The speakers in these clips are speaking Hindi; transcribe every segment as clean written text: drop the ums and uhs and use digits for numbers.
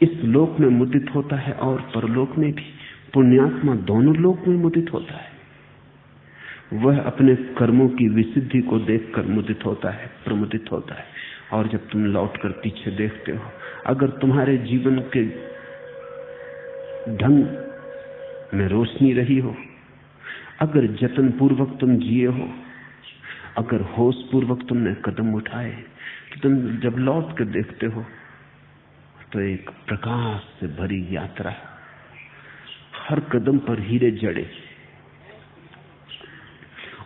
इस लोक में मुदित होता है और परलोक में भी। पुण्यात्मा दोनों लोक में मुदित होता है। वह अपने कर्मों की विसिद्धि को देखकर मुदित होता है, प्रमुदित होता है। और जब तुम लौटकर पीछे देखते हो, अगर तुम्हारे जीवन के ढंग में रोशनी रही हो, अगर जतन पूर्वक तुम जिए हो, अगर होश पूर्वक तुमने कदम उठाए, तो तुम जब लौट कर देखते हो तो एक प्रकाश से भरी यात्रा, हर कदम पर हीरे जड़े,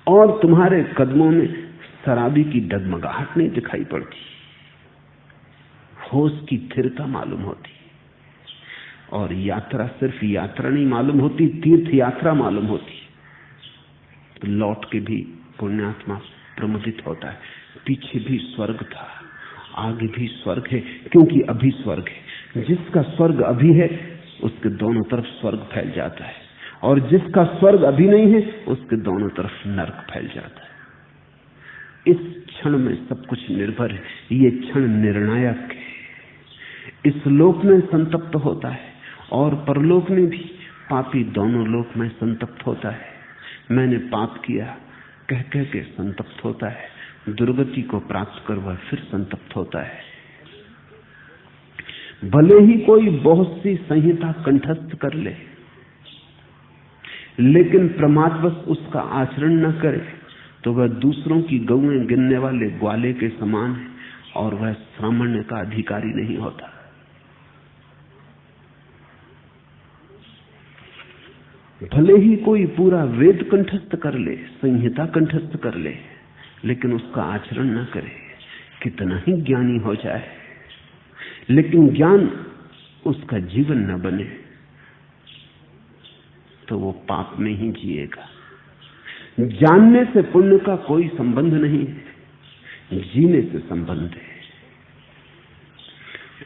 और तुम्हारे कदमों में शराबी की डगमगाहट नहीं दिखाई पड़ती, होश की स्थिरता मालूम होती। और यात्रा सिर्फ यात्रा नहीं मालूम होती, तीर्थ यात्रा मालूम होती। तो लौट के भी पुण्यात्मा प्रमुदित होता है। पीछे भी स्वर्ग था, आगे भी स्वर्ग है, क्योंकि अभी स्वर्ग है। जिसका स्वर्ग अभी है उसके दोनों तरफ स्वर्ग फैल जाता है, और जिसका स्वर्ग अभी नहीं है उसके दोनों तरफ नरक फैल जाता है। इस क्षण में सब कुछ निर्भर है। ये क्षण निर्णायक है। इस लोक में संतप्त होता है और परलोक में भी। पापी दोनों लोक में संतप्त होता है। मैंने पाप किया कह कह के संतप्त होता है। दुर्गति को प्राप्त कर वह फिर संतप्त होता है। भले ही कोई बहुत सी संहिता कंठस्थ कर ले, लेकिन प्रमादवश उसका आचरण न करे तो वह दूसरों की गौएं गिनने वाले ग्वाले के समान है, और वह सामान्य का अधिकारी नहीं होता। भले ही कोई पूरा वेद कंठस्थ कर ले, संहिता कंठस्थ कर ले, लेकिन उसका आचरण न करे, कितना ही ज्ञानी हो जाए, लेकिन ज्ञान उसका जीवन न बने, तो वो पाप में ही जिएगा। जानने से पुण्य का कोई संबंध नहीं है, जीने से संबंध है।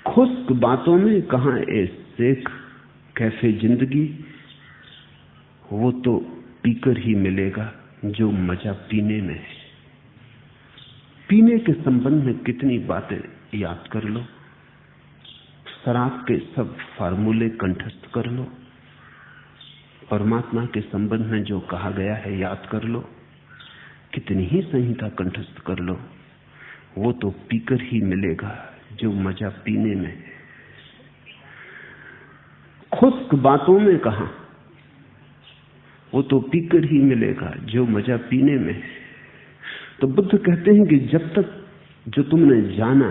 खुश्क बातों में कहां ए शेख कैफे जिंदगी, वो तो पीकर ही मिलेगा जो मजा पीने में है। पीने के संबंध में कितनी बातें याद कर लो, शराब के सब फार्मूले कंठस्थ कर लो, परमात्मा के संबंध में जो कहा गया है याद कर लो, कितनी ही संहिता कंठस्थ कर लो, वो तो पीकर ही मिलेगा जो मजा पीने में है। खुश्क बातों में कहां, वो तो पीकर ही मिलेगा जो मजा पीने में है। तो बुद्ध कहते हैं कि जब तक जो तुमने जाना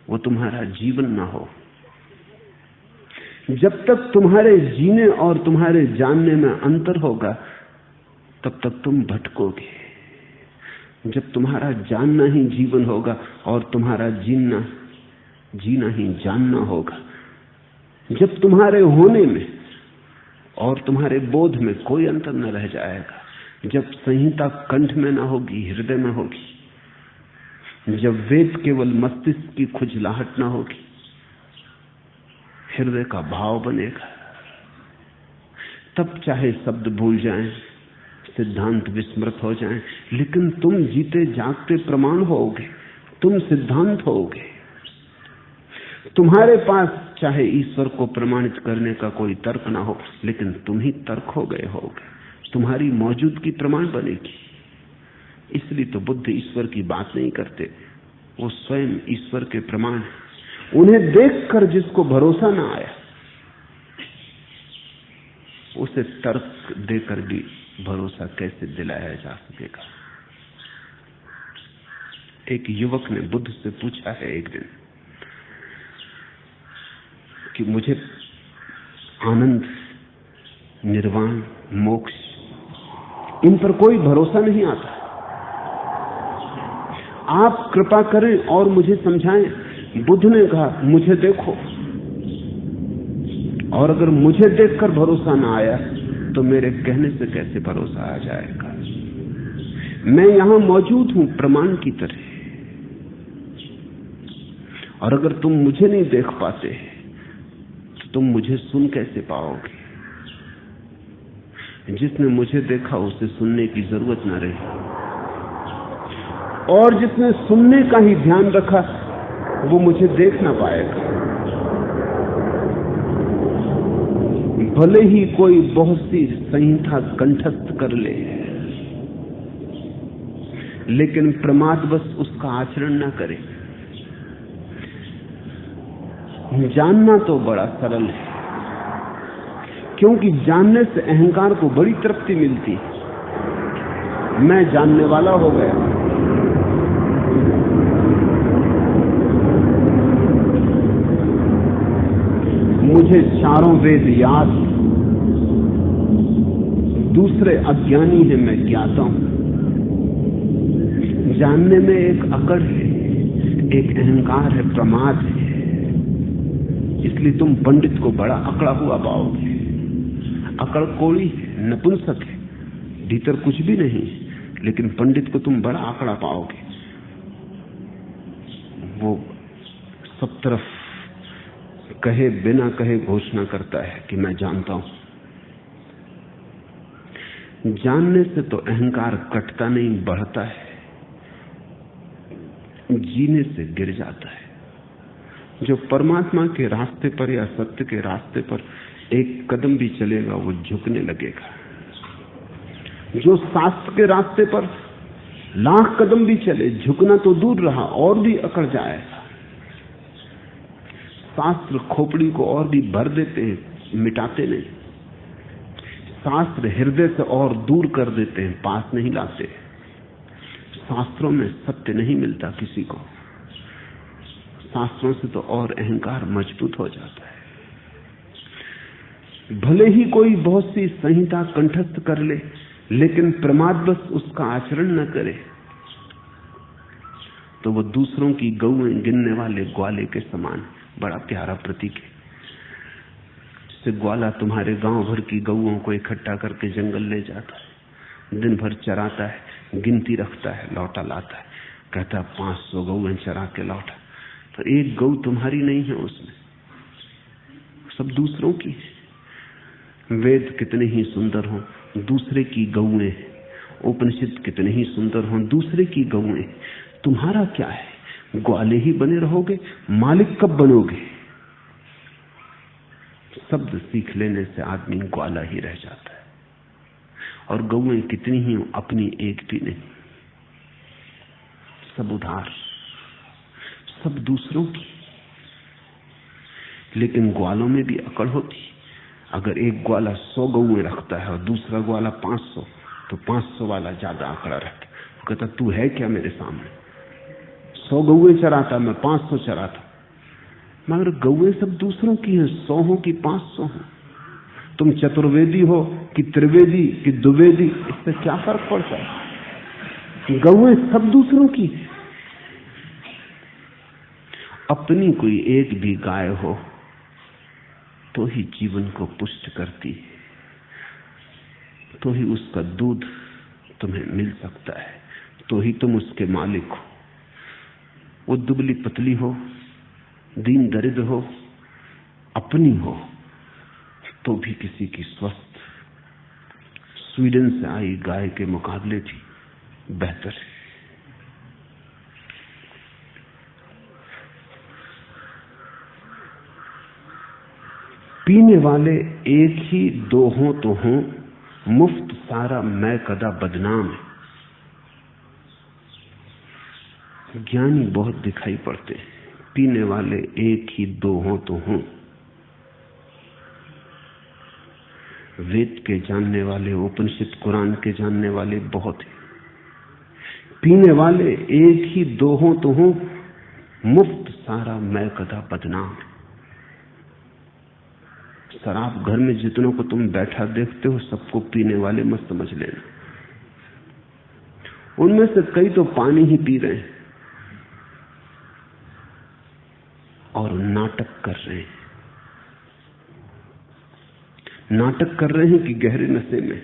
वो तुम्हारा जीवन ना हो, जब तक तुम्हारे जीने और तुम्हारे जानने में अंतर होगा, तब तक तुम भटकोगे। जब तुम्हारा जानना ही जीवन होगा और तुम्हारा जीना ही जानना होगा, जब तुम्हारे होने में और तुम्हारे बोध में कोई अंतर न रह जाएगा, जब संहिता कंठ में ना होगी, हृदय में होगी, जब वेद केवल मस्तिष्क की खुजलाहट ना होगी, हृदय का भाव बनेगा, तब चाहे शब्द भूल जाएं, सिद्धांत विस्मृत हो जाएं, लेकिन तुम जीते जागते प्रमाण होगे, तुम सिद्धांत होगे। तुम्हारे पास चाहे ईश्वर को प्रमाणित करने का कोई तर्क ना हो, लेकिन तुम ही तर्क हो गए होगे, तुम्हारी मौजूदगी प्रमाण बनेगी। इसलिए तो बुद्ध ईश्वर की बात नहीं करते, वो स्वयं ईश्वर के प्रमाण है। उन्हें देखकर जिसको भरोसा ना आया, उसे तर्क देकर भी भरोसा कैसे दिलाया जा सकेगा। एक युवक ने बुद्ध से पूछा है एक दिन कि मुझे आनंद, निर्वाण, मोक्ष, इन पर कोई भरोसा नहीं आता, आप कृपा करें और मुझे समझाएं। बुद्ध ने कहा, मुझे देखो, और अगर मुझे देखकर भरोसा ना आया तो मेरे कहने से कैसे भरोसा आ जाएगा। मैं यहां मौजूद हूं प्रमाण की तरह, और अगर तुम मुझे नहीं देख पाते तो तुम मुझे सुन कैसे पाओगे। जिसने मुझे देखा उसे सुनने की जरूरत ना रही, और जिसने सुनने का ही ध्यान रखा वो मुझे देख ना पाएगा। भले ही कोई बहुत सी संहिता कंठस्थ कर ले, लेकिन प्रमादवश उसका आचरण न करे। जानना तो बड़ा सरल है, क्योंकि जानने से अहंकार को बड़ी तृप्ति मिलती। मैं जानने वाला हो गया, मुझे चारों वेद याद, दूसरे अज्ञानी हैं, मैं ज्ञाता हूं। जानने में एक अकड़ है, एक अहंकार है, प्रमाद है। इसलिए तुम पंडित को बड़ा अकड़ा हुआ पाओगे। अकड़ कोड़ी है, नपुंसक है, भीतर कुछ भी नहीं, लेकिन पंडित को तुम बड़ा आंकड़ा पाओगे। वो सब तरफ कहे बिना कहे घोषणा करता है कि मैं जानता हूं। जानने से तो अहंकार कटता नहीं, बढ़ता है, जीने से गिर जाता है। जो परमात्मा के रास्ते पर या सत्य के रास्ते पर एक कदम भी चलेगा वो झुकने लगेगा। जो शास्त्र के रास्ते पर लाख कदम भी चले, झुकना तो दूर रहा, और भी अकड़ जाएगा। शास्त्र खोपड़ी को और भी भर देते हैं, मिटाते नहीं। शास्त्र हृदय से और दूर कर देते हैं, पास नहीं लाते। शास्त्रों में सत्य नहीं मिलता किसी को, शास्त्रों से तो और अहंकार मजबूत हो जाता है। भले ही कोई बहुत सी संहिता कंठस्थ कर ले, लेकिन प्रमादवश उसका आचरण न करे, तो वो दूसरों की गौएं गिनने वाले ग्वाले के समान। बड़ा प्यारा प्रतीक है। से ग्वाला तुम्हारे गांव भर की गौओं को इकट्ठा करके जंगल ले जाता है, दिन भर चराता है, गिनती रखता है, लौटा लाता है, कहता है 500 गौएं चरा के लौटा। तो एक गौ तुम्हारी नहीं है, उसमें सब दूसरों की है। वेद कितने ही सुंदर हों, दूसरे की गौएं। उपनिषद कितने ही सुंदर हों, दूसरे की गौएं। तुम्हारा क्या है? ग्वाले ही बने रहोगे, मालिक कब बनोगे? शब्द सीख लेने से आदमी ग्वाला ही रह जाता है। और गौएं कितनी ही हों, अपनी एक भी नहीं, सब उधार, सब दूसरों की। लेकिन ग्वालों में भी अकड़ होती। अगर एक ग्वाला 100 गौएं रखता है और दूसरा ग्वाला 500, तो 500 वाला ज्यादा आंकड़ा रखता। वो कहता तू है क्या मेरे सामने? 100 गौएं चराता, मैं 500 चराता। मगर गौएं सब दूसरों की हैं, 100 हो कि 500 हो। तुम चतुर्वेदी हो कि त्रिवेदी कि द्विवेदी, इससे क्या फर्क पड़ता है? गौएं सब दूसरों की। अपनी कोई एक भी गाय हो तो ही जीवन को पुष्ट करती है, तो ही उसका दूध तुम्हें मिल सकता है, तो ही तुम उसके मालिक हो। वो दुबली पतली हो, दीन दरिद्र हो, अपनी हो, तो भी किसी की स्वस्थ स्वीडन से आई गाय के मुकाबले भी बेहतर है। पीने वाले एक ही दो हों तो हों, मुफ्त सारा मैं कदा बदनाम है। ज्ञानी बहुत दिखाई पड़ते हैं। पीने वाले एक ही दो हों तो हों। वेद के जानने वाले, उपनिषद कुरान के जानने वाले बहुत हैं। पीने वाले एक ही दो हों तो हों, मुफ्त सारा मैं कदा बदनाम है। शराब घर में जितनों को तुम बैठा देखते हो, सबको पीने वाले मत समझ लेना। उनमें से कई तो पानी ही पी रहे हैं और नाटक कर रहे हैं। नाटक कर रहे हैं कि गहरे नशे में,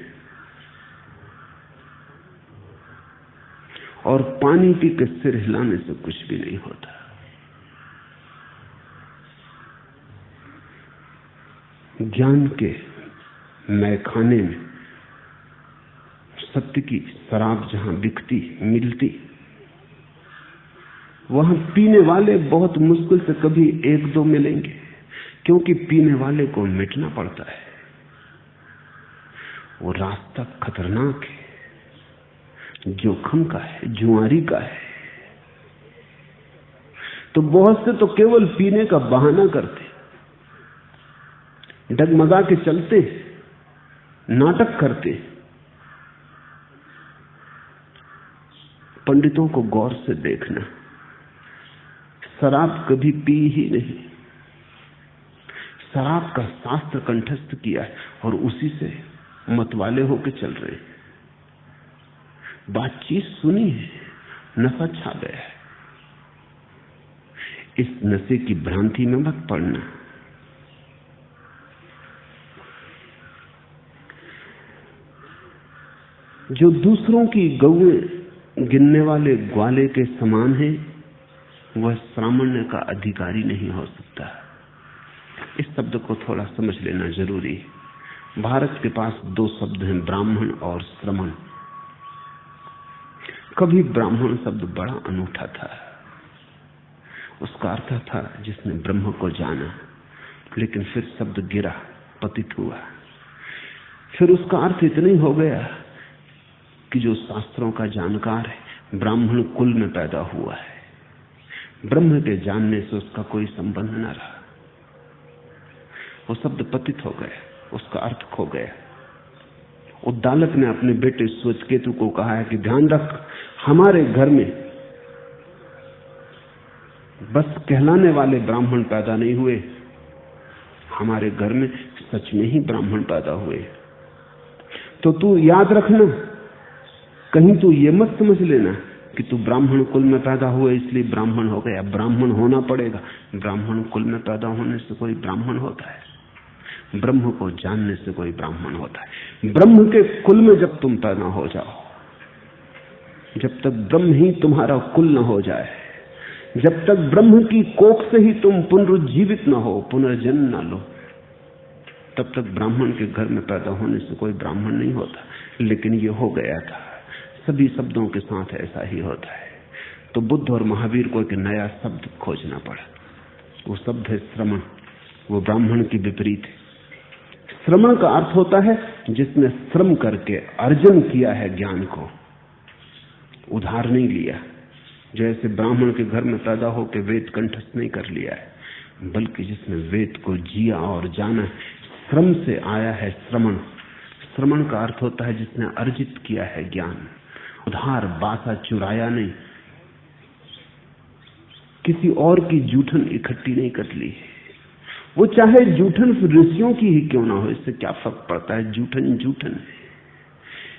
और पानी पी के सिर हिलाने से कुछ भी नहीं होता। ज्ञान के मैखाने में सत्य की शराब जहां बिकती मिलती, वहां पीने वाले बहुत मुश्किल से कभी एक दो मिलेंगे, क्योंकि पीने वाले को मिटना पड़ता है। वो रास्ता खतरनाक है, जोखिम का है, जुआरी का है। तो बहुत से तो केवल पीने का बहाना करते, डगमगा के चलते, नाटक करते। पंडितों को गौर से देखना, शराब कभी पी ही नहीं। शराब का शास्त्र कंठस्थ किया है और उसी से मतवाले होके चल रहे हैं। बातचीत सुनी है, नशा छा गया है। इस नशे की भ्रांति में मत पड़ना। जो दूसरों की गौएं गिनने वाले ग्वाले के समान है, वह श्रामण्य का अधिकारी नहीं हो सकता। इस शब्द को थोड़ा समझ लेना जरूरी है। भारत के पास दो शब्द हैं, ब्राह्मण और श्रमण। कभी ब्राह्मण शब्द बड़ा अनूठा था। उसका अर्थ था जिसने ब्रह्म को जाना, लेकिन फिर शब्द गिरा, पतित हुआ। फिर उसका अर्थ इतना ही हो गया कि जो शास्त्रों का जानकार है, ब्राह्मण कुल में पैदा हुआ है, ब्रह्म के जानने से उसका कोई संबंध न रहा। वो शब्द पतित हो गया, उसका अर्थ खो गया। उद्दालक ने अपने बेटे सूचकेतु को कहा है कि ध्यान रख, हमारे घर में बस कहलाने वाले ब्राह्मण पैदा नहीं हुए, हमारे घर में सच में ही ब्राह्मण पैदा हुए। तो तू याद रखना, कहीं तू ये मत समझ लेना कि तू ब्राह्मण कुल में पैदा हुए इसलिए ब्राह्मण हो गया। ब्राह्मण होना पड़ेगा। ब्राह्मण कुल में पैदा होने से कोई ब्राह्मण होता है? ब्रह्म को जानने से कोई ब्राह्मण होता है। ब्रह्म के कुल में जब तुम पैदा हो जाओ, जब तक ब्रह्म ही तुम्हारा कुल न हो जाए, जब तक ब्रह्म की कोख से ही तुम पुनरुज्जीवित न हो, पुनर्जन्म न लो, तब तक ब्राह्मण के घर में पैदा होने से कोई ब्राह्मण नहीं होता। लेकिन ये हो गया था। सभी शब्दों के साथ ऐसा ही होता है। तो बुद्ध और महावीर को एक नया शब्द खोजना पड़ा। वो शब्द है श्रमण। वो ब्राह्मण की विपरीत है। श्रमण का अर्थ होता है जिसने श्रम करके अर्जन किया है ज्ञान को, उधार नहीं लिया। जैसे ब्राह्मण के घर में पैदा होकर वेद कंठस्थ नहीं कर लिया है, बल्कि जिसने वेद को जिया और जाना, श्रम से आया है श्रमण। श्रमण का अर्थ होता है जिसने अर्जित किया है ज्ञान, उधार बासा चुराया नहीं, किसी और की जूठन इकट्ठी नहीं कर ली। वो चाहे जूठन ऋषियों की ही क्यों ना हो, इससे क्या फर्क पड़ता है? जूठन जूठन है।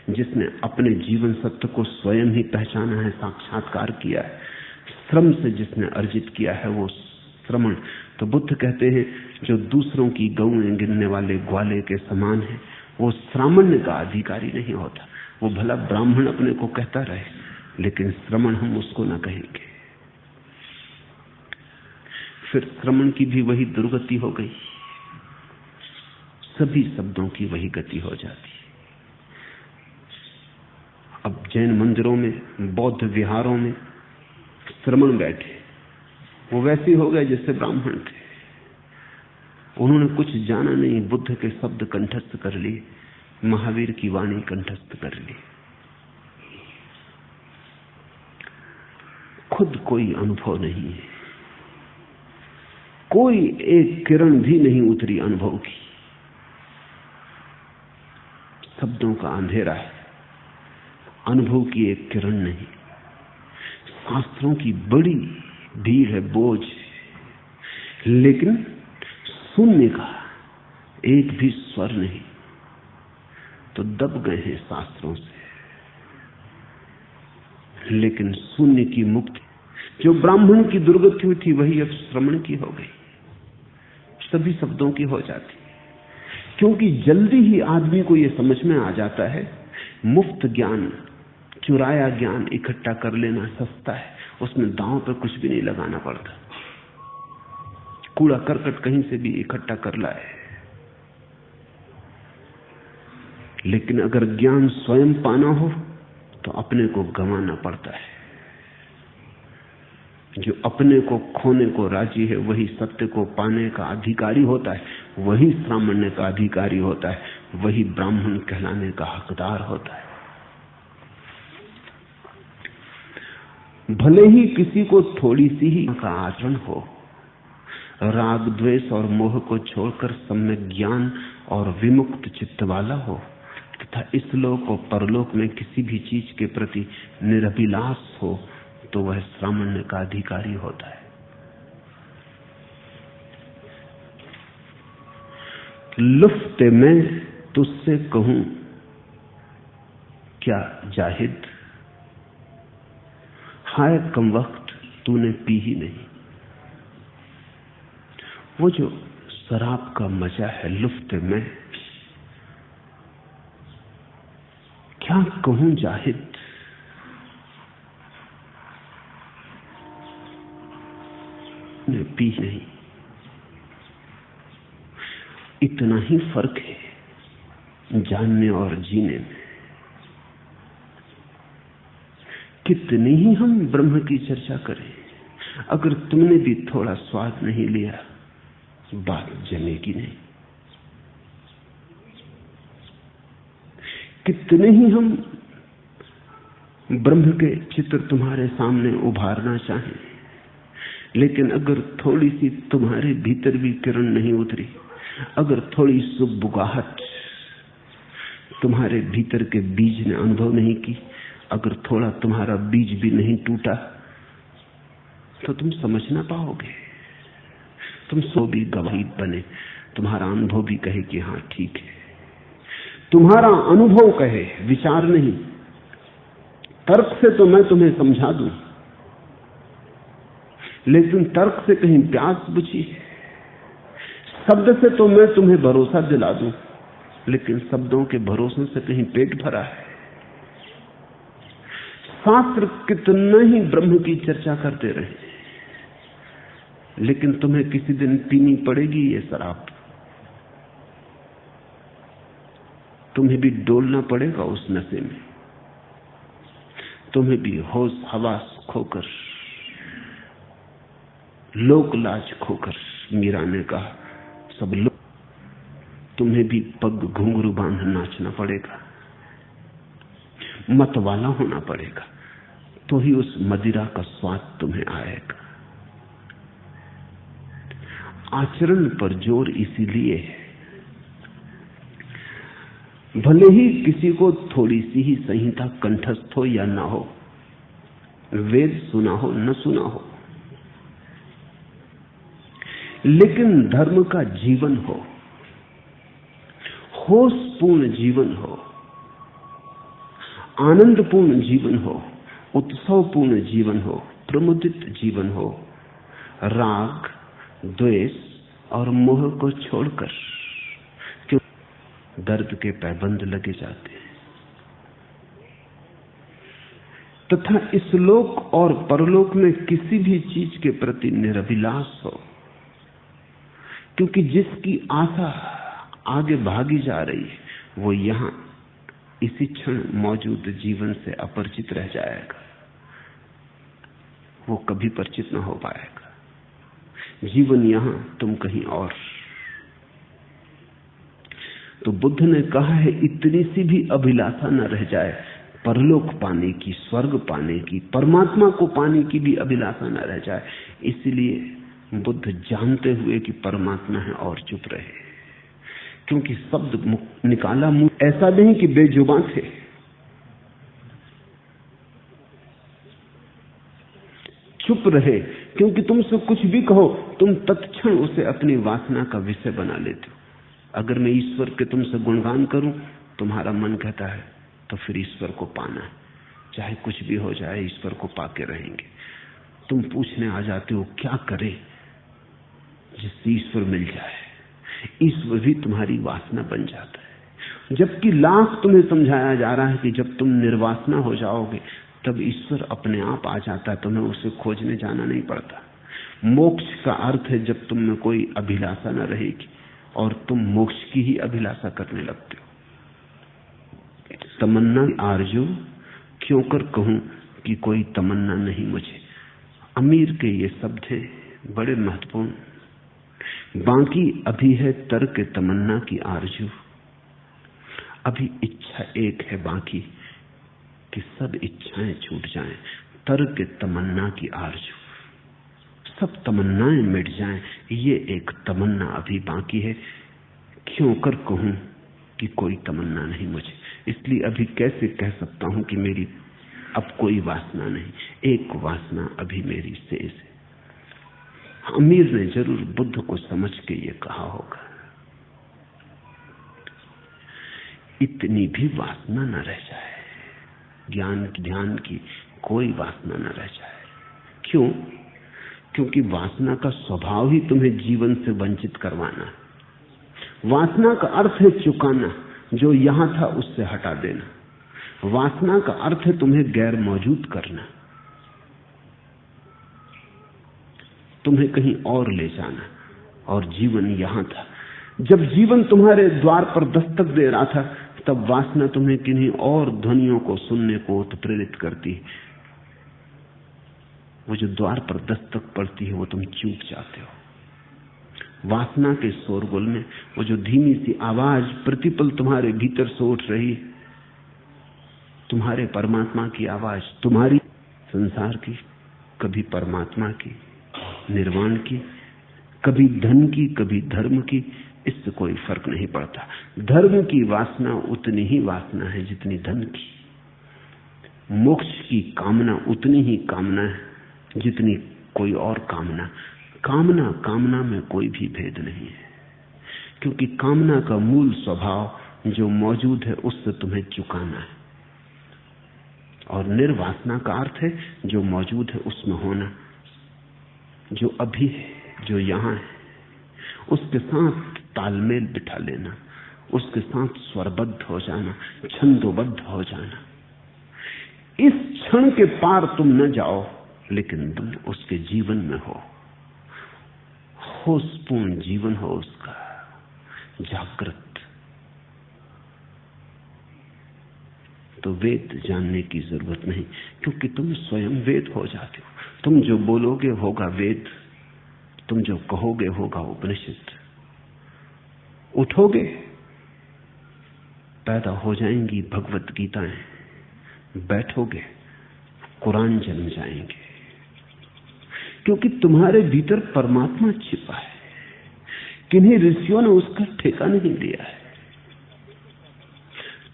जिसने अपने जीवन सत्य को स्वयं ही पहचाना है, साक्षात्कार किया है, श्रम से जिसने अर्जित किया है, वो श्रमण। तो बुद्ध कहते हैं जो दूसरों की गौएं गिनने वाले ग्वाले के समान है, वो श्रामण्य का अधिकारी नहीं होता। वो भला ब्राह्मण अपने को कहता रहे, लेकिन श्रमण हम उसको न कहेंगे। फिर श्रमण की भी वही दुर्गति हो गई, सभी शब्दों की वही गति हो जाती। अब जैन मंदिरों में, बौद्ध विहारों में श्रमण बैठे, वो वैसे हो गए जैसे ब्राह्मण थे। उन्होंने कुछ जाना नहीं, बुद्ध के शब्द कंठस्थ कर लिए, महावीर की वाणी कंठस्थ कर ली। खुद कोई अनुभव नहीं है, कोई एक किरण भी नहीं उतरी अनुभव की। शब्दों का अंधेरा है, अनुभव की एक किरण नहीं। शास्त्रों की बड़ी भीड़ है, बोझ, लेकिन शून्य का एक भी स्वर नहीं। तो दब गए हैं शास्त्रों से, लेकिन शून्य की मुक्ति, जो ब्राह्मण की दुर्गति हुई थी, वही अब श्रमण की हो गई, सभी शब्दों की हो जाती। क्योंकि जल्दी ही आदमी को यह समझ में आ जाता है, मुफ्त ज्ञान, चुराया ज्ञान इकट्ठा कर लेना सस्ता है, उसमें दांव पर कुछ भी नहीं लगाना पड़ता। कूड़ा करकट कहीं से भी इकट्ठा कर लाए। लेकिन अगर ज्ञान स्वयं पाना हो तो अपने को गंवाना पड़ता है। जो अपने को खोने को राजी है, वही सत्य को पाने का अधिकारी होता है, वही सामान्य का अधिकारी होता है। वही ब्राह्मण कहलाने का हकदार होता है। भले ही किसी को थोड़ी सी ही का आचरण हो, राग द्वेष और मोह को छोड़कर सम्यक ज्ञान और विमुक्त चित्त वाला हो, तथा इस लोक और परलोक में किसी भी चीज के प्रति निरभिलाष हो, तो वह सामान्य का अधिकारी होता है। लुफ्ते मैं तुझसे कहूं क्या जाहिद, हाय कम वक्त तूने पी ही नहीं। वो जो शराब का मजा है, लुफ्ते में क्या कहूं जाहिद, ने पी नहीं। इतना ही फर्क है जानने और जीने में। कितनी ही हम ब्रह्म की चर्चा करें, अगर तुमने भी थोड़ा स्वाद नहीं लिया, बात जमेगी नहीं। कितने ही हम ब्रह्म के चित्र तुम्हारे सामने उभारना चाहें, लेकिन अगर थोड़ी सी तुम्हारे भीतर भी किरण नहीं उतरी, अगर थोड़ी सुबुगाहट तुम्हारे भीतर के बीज ने अनुभव नहीं की, अगर थोड़ा तुम्हारा बीज भी नहीं टूटा, तो तुम समझ ना पाओगे। तुम सो भी गवाही बने, तुम्हारा अनुभव भी कहे कि हाँ ठीक है, तुम्हारा अनुभव कहे, विचार नहीं। तर्क से तो मैं तुम्हें समझा दूं, लेकिन तर्क से कहीं प्यास बुझी, शब्द से तो मैं तुम्हें भरोसा दिला दूं, लेकिन शब्दों के भरोसे से कहीं पेट भरा है। शास्त्र कितना ही ब्रह्म की चर्चा करते रहे, लेकिन तुम्हें किसी दिन पीनी पड़ेगी ये शराब, तुम्हें भी डोलना पड़ेगा उस नशे में, तुम्हें भी होश हवास खोकर, लोक लाज खोकर, मीरा ने कहा सब लोग, तुम्हें भी पग घुंघरू बांध नाचना पड़ेगा, मत वाला होना पड़ेगा, तो ही उस मदिरा का स्वाद तुम्हें आएगा। आचरण पर जोर इसीलिए है, भले ही किसी को थोड़ी सी ही संहिता कंठस्थ हो या ना हो, वेद सुना हो न सुना हो, लेकिन धर्म का जीवन हो, होशपूर्ण जीवन हो, आनंदपूर्ण जीवन हो, उत्सवपूर्ण जीवन हो, प्रमुदित जीवन हो, राग द्वेष और मोह को छोड़कर, क्यों दर्द के पैबंद लगे जाते हैं। तथा इस लोक और परलोक में किसी भी चीज के प्रति निरभिलाष हो, क्योंकि जिसकी आशा आगे भागी जा रही है, वो यहां इसी क्षण मौजूद जीवन से अपरिचित रह जाएगा, वो कभी परिचित न हो पाएगा। जीवन यहां, तुम कहीं और। तो बुद्ध ने कहा है, इतनी सी भी अभिलाषा न रह जाए परलोक पाने की, स्वर्ग पाने की, परमात्मा को पाने की भी अभिलाषा न रह जाए। इसलिए बुद्ध जानते हुए कि परमात्मा है और चुप रहे, क्योंकि शब्द निकाला मुंह ऐसा नहीं कि बेजुबान थे, चुप रहे, क्योंकि तुमसे कुछ भी कहो तुम तत्क्षण उसे अपनी वासना का विषय बना लेते हो। अगर मैं ईश्वर के तुमसे गुणगान करूं, तुम्हारा मन कहता है तो फिर ईश्वर को पाना है, चाहे कुछ भी हो जाए ईश्वर को पाके रहेंगे। तुम पूछने आ जाते हो क्या करे जिससे ईश्वर मिल जाए। ईश्वर भी तुम्हारी वासना बन जाता है, जबकि लाख तुम्हें समझाया जा रहा है कि जब तुम निर्वासना हो जाओगे तब ईश्वर अपने आप आ जाता है, तुम्हें उसे खोजने जाना नहीं पड़ता। मोक्ष का अर्थ है जब तुम में कोई अभिलाषा न रहेगी और तुम मोक्ष की ही अभिलाषा करने लगते हो। तमन्ना आरजू क्यों कर कहूं कि कोई तमन्ना नहीं मुझे। अमीर के ये शब्द हैं बड़े महत्वपूर्ण। बाकी अभी है तर्क तमन्ना की आरजू, अभी इच्छा एक है बाकी कि सब इच्छाएं छूट जाएं, तर्क तमन्ना की आरज़ू, सब तमन्नाएं मिट जाएं, ये एक तमन्ना अभी बाकी है। क्यों कर कहूं कि कोई तमन्ना नहीं मुझे, इसलिए अभी कैसे कह सकता हूं कि मेरी अब कोई वासना नहीं, एक वासना अभी मेरी शेष है। अमीर ने जरूर बुद्ध को समझ के ये कहा होगा, इतनी भी वासना न रह जाए, ज्ञान ध्यान की कोई वासना न रह जाए। क्यों? क्योंकि वासना का स्वभाव ही तुम्हें जीवन से वंचित करवाना है। वासना का अर्थ है चुकाना, जो यहां था उससे हटा देना। वासना का अर्थ है तुम्हें गैर मौजूद करना, तुम्हें कहीं और ले जाना, और जीवन यहां था। जब जीवन तुम्हारे द्वार पर दस्तक दे रहा था, तब वासना तुम्हें किन्हीं और ध्वनियों को सुनने को प्रेरित करती है। वो जो द्वार पर दस्तक पड़ती है वो तुम चूक जाते हो। वासना के शोरगुल में वो जो धीमी सी आवाज प्रतिपल तुम्हारे भीतर से उठ रही, तुम्हारे परमात्मा की आवाज, तुम्हारी संसार की, कभी परमात्मा की, निर्वाण की, कभी धन की, कभी धर्म की, इससे कोई फर्क नहीं पड़ता। धर्म की वासना उतनी ही वासना है जितनी धन की, मोक्ष की कामना उतनी ही कामना है जितनी कोई और कामना। कामना कामना में कोई भी भेद नहीं है, क्योंकि कामना का मूल स्वभाव जो मौजूद है उससे तुम्हें चुकाना है, और निर्वासना का अर्थ है जो मौजूद है उसमें होना, जो अभी है, जो यहां है, उसके साथ तालमेल बिठा लेना, उसके साथ स्वरबद्ध हो जाना, छंदोबद्ध हो जाना। इस क्षण के पार तुम न जाओ, लेकिन तुम उसके जीवन में हो, होशपूर्ण जीवन हो उसका, जागृत। तो वेद जानने की जरूरत नहीं, क्योंकि तुम स्वयं वेद हो जाते हो। तुम जो बोलोगे होगा वेद, तुम जो कहोगे होगा उपनिषद। उठोगे, पैदा हो जाएंगी भगवत गीताएं, बैठोगे, कुरान जन्म जाएंगे, क्योंकि तुम्हारे भीतर परमात्मा छिपा है। किन्हीं ऋषियों ने उसका ठेका नहीं दिया है।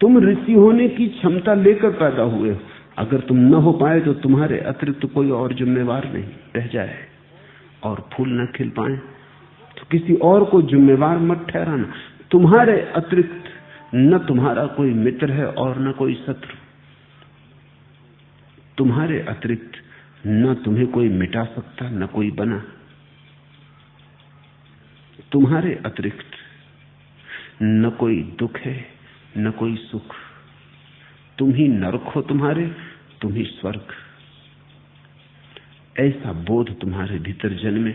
तुम ऋषि होने की क्षमता लेकर पैदा हुए हो। अगर तुम न हो पाए तो तुम्हारे अतिरिक्त कोई और जिम्मेवार नहीं रह जाए, और फूल न खिल पाए तो किसी और को जिम्मेवार मत ठहराना। तुम्हारे अतिरिक्त न तुम्हारा कोई मित्र है और न कोई शत्रु। तुम्हारे अतिरिक्त न तुम्हें कोई मिटा सकता, न कोई बना। तुम्हारे अतिरिक्त न कोई दुख है, न कोई सुख। तुम ही नरक हो तुम्हारे, तुम ही स्वर्ग। ऐसा बोध तुम्हारे भीतर जन्मे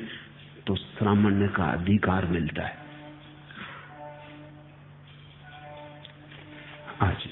तो सामान्य का अधिकार मिलता है। आज